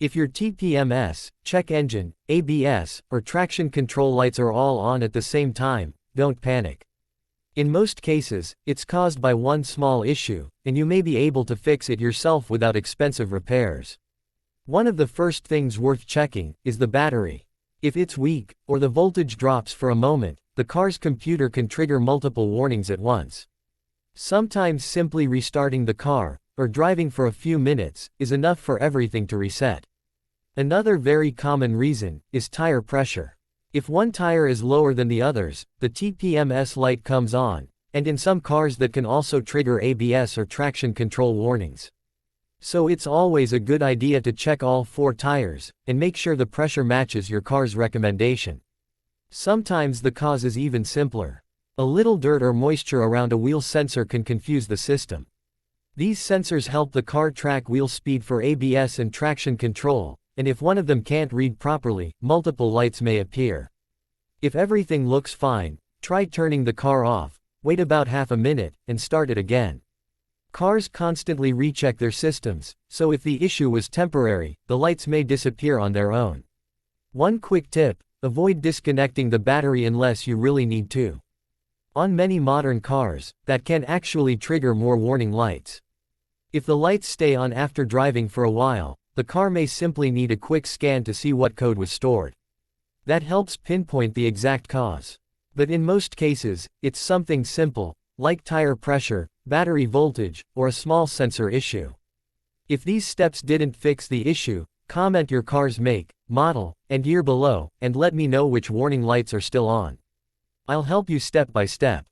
If your TPMS, check engine, ABS, or traction control lights are all on at the same time, don't panic. In most cases, it's caused by one small issue, and you may be able to fix it yourself without expensive repairs. One of the first things worth checking is the battery. If it's weak, or the voltage drops for a moment, the car's computer can trigger multiple warnings at once. Sometimes simply restarting the car, or driving for a few minutes, is enough for everything to reset. Another very common reason is tire pressure. If one tire is lower than the others, the TPMS light comes on, and in some cars that can also trigger ABS or traction control warnings. So it's always a good idea to check all 4 tires, and make sure the pressure matches your car's recommendation. Sometimes the cause is even simpler. A little dirt or moisture around a wheel sensor can confuse the system. These sensors help the car track wheel speed for ABS and traction control, and if one of them can't read properly, multiple lights may appear. If everything looks fine, try turning the car off, wait about half a minute, and start it again. Cars constantly recheck their systems, so if the issue was temporary, the lights may disappear on their own. One quick tip: avoid disconnecting the battery unless you really need to. On many modern cars, that can actually trigger more warning lights. If the lights stay on after driving for a while, the car may simply need a quick scan to see what code was stored. That helps pinpoint the exact cause. But in most cases, it's something simple, like tire pressure, battery voltage, or a small sensor issue. If these steps didn't fix the issue, comment your car's make, model, and year below, and let me know which warning lights are still on. I'll help you step by step.